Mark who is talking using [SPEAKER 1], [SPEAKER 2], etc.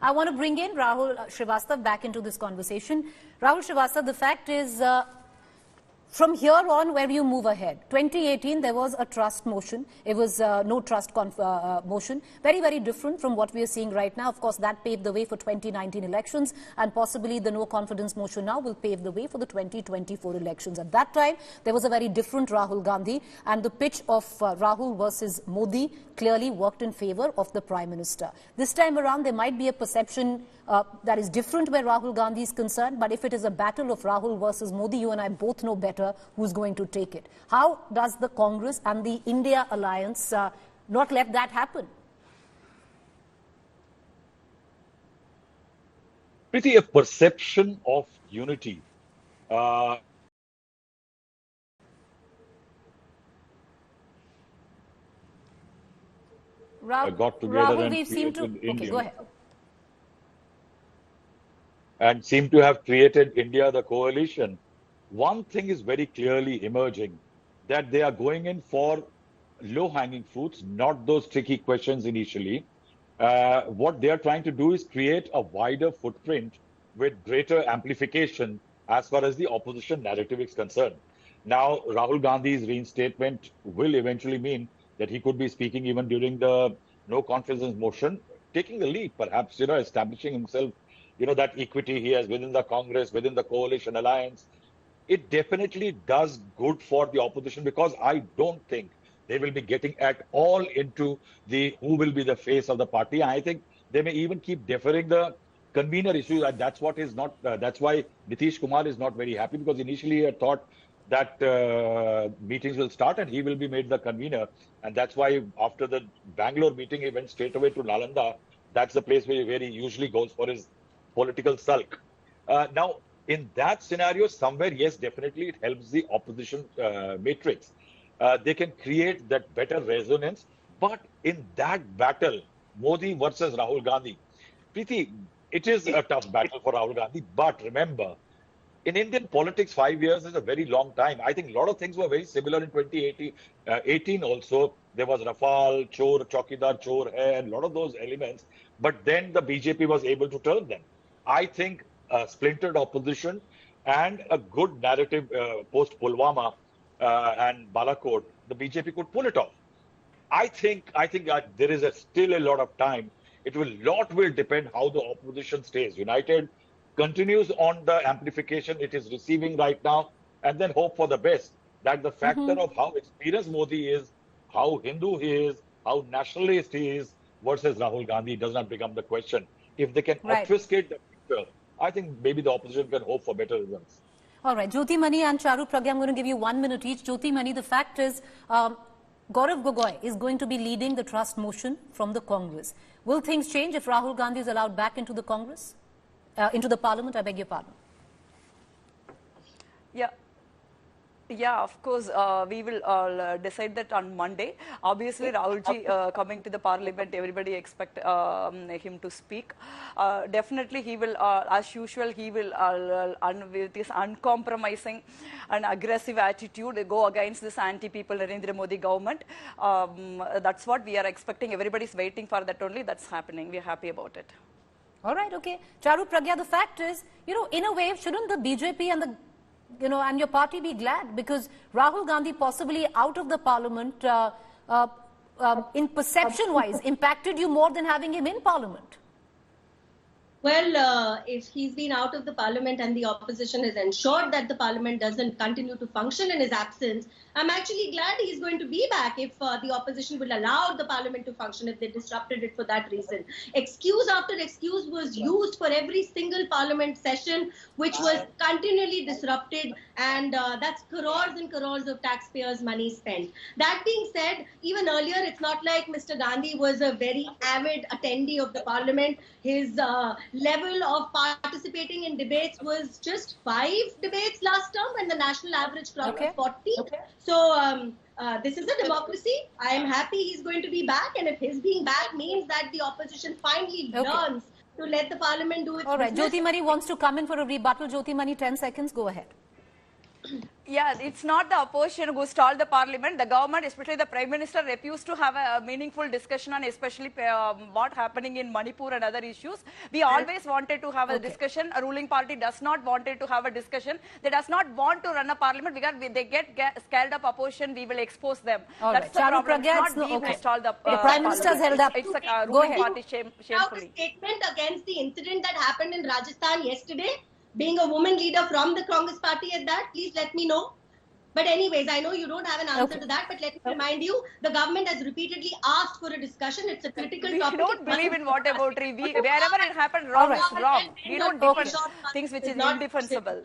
[SPEAKER 1] I want to bring in Rahul Srivastava back into this conversation. Rahul Srivastava, the fact is, from here on, where you move ahead? 2018, there was a trust motion. It was no trust motion. Very, very different from what we are seeing right now. Of course, that paved the way for 2019 elections, and possibly the no confidence motion now will pave the way for the 2024 elections. At that time, there was a very different Rahul Gandhi, and the pitch of Rahul versus Modi clearly worked in favor of the Prime Minister. This time around, there might be a perception that is different where Rahul Gandhi is concerned, but if it is a battle of Rahul versus Modi, you and I both know better who's going to take it. How does the Congress and the India alliance not let that happen?
[SPEAKER 2] Pretty a perception of unity.
[SPEAKER 1] Rahul,
[SPEAKER 2] got together
[SPEAKER 1] Rahul,
[SPEAKER 2] and
[SPEAKER 1] we seem to... Okay, go ahead.
[SPEAKER 2] And seem to have created India, the coalition. One thing is very clearly emerging, that they are going in for low-hanging fruits, not those tricky questions initially. What they are trying to do is create a wider footprint with greater amplification as far as the opposition narrative is concerned. Now, Rahul Gandhi's reinstatement will eventually mean that he could be speaking even during the no confidence motion, taking the lead, perhaps, establishing himself, that equity he has within the Congress, within the coalition alliance. It definitely does good for the opposition, because I don't think they will be getting at all into the who will be the face of the party. I think they may even keep deferring the convener issue. That's what is not. That's why Nitish Kumar is not very happy, because initially he had thought that meetings will start and he will be made the convener, and that's why after the Bangalore meeting he went straight away to Nalanda. That's the place where he usually goes for his political sulk. Now, in that scenario, somewhere, yes, definitely it helps the opposition matrix. They can create that better resonance. But in that battle, Modi versus Rahul Gandhi, Preeti, it is a tough battle for Rahul Gandhi. But remember, in Indian politics, 5 years is a very long time. I think a lot of things were very similar in 2018 also. There was Rafale, Chor, Chaukidar, Chor Hai, and a lot of those elements. But then the BJP was able to turn them. I think a splintered opposition and a good narrative post Pulwama and Balakot, the BJP could pull it off. I think there is still a lot of time. Lot will depend how the opposition stays united, continues on the amplification it is receiving right now, and then hope for the best. That the factor of how experienced Modi is, how Hindu he is, how nationalist he is versus Rahul Gandhi does not become the question. If they can obfuscate the picture, I think maybe the opposition can hope for better results.
[SPEAKER 1] All right, Jyoti Mani and Charu Pragya, I'm going to give you 1 minute each. Jyoti Mani, the fact is, Gaurav Gogoi is going to be leading the trust motion from the Congress. Will things change if Rahul Gandhi is allowed back into the Congress? Into the Parliament, I beg your pardon.
[SPEAKER 3] Yeah, of course, we will decide that on Monday. Obviously, Rahulji coming to the Parliament, everybody expect him to speak. Definitely, he will, as usual, he will, with this uncompromising and aggressive attitude, go against this anti-people Narendra Modi government. That's what we are expecting. Everybody's waiting for that only. That's happening. We are happy about it.
[SPEAKER 1] All right, okay. Charu Pragya, the fact is, in a way, shouldn't the BJP and and your party be glad, because Rahul Gandhi possibly out of the Parliament, in perception-wise, impacted you more than having him in Parliament?
[SPEAKER 4] Well, if he's been out of the Parliament and the opposition has ensured that the Parliament doesn't continue to function in his absence, I'm actually glad he's going to be back if the opposition will allow the Parliament to function, if they disrupted it for that reason. Excuse after excuse was used for every single Parliament session, which was continually disrupted, and that's crores and crores of taxpayers' money spent. That being said, even earlier, it's not like Mr. Gandhi was a very avid attendee of the Parliament. His level of participating in debates was just 5 debates last term, when the national average crowd was 40. So this is a democracy. I am happy he's going to be back, and if his being back means that the opposition finally learns to let the Parliament do its business.
[SPEAKER 1] All right, Jyoti Mani wants to come in for a rebuttal. Jyoti Mani, 10 seconds, go ahead.
[SPEAKER 3] Yeah, it's not the opposition who stalled the parliament. The government, especially the Prime Minister, refused to have a meaningful discussion on especially what happening in Manipur and other issues. We always wanted to have a discussion. A ruling party does not wanted to have a discussion. They does not want to run a parliament because they get scared of opposition. We will expose them.
[SPEAKER 1] All
[SPEAKER 3] That's
[SPEAKER 1] right.
[SPEAKER 3] the
[SPEAKER 1] Charu
[SPEAKER 3] problem.
[SPEAKER 1] Pragya,
[SPEAKER 3] It's not we who stalled the
[SPEAKER 1] the Prime Minister has held up.
[SPEAKER 3] It's a
[SPEAKER 1] Go
[SPEAKER 3] ruling
[SPEAKER 1] ahead.
[SPEAKER 3] party
[SPEAKER 4] Out a
[SPEAKER 3] shamefully.
[SPEAKER 4] statement against the incident that happened in Rajasthan yesterday, being a woman leader from the Congress party at that, please let me know. But anyways, I know you don't have an answer to that, but let me remind you, the government has repeatedly asked for a discussion. It's a critical
[SPEAKER 3] We
[SPEAKER 4] topic.
[SPEAKER 3] don't believe in whataboutery. Wherever it happened, wrong is wrong. We don't defend things which is indefensible.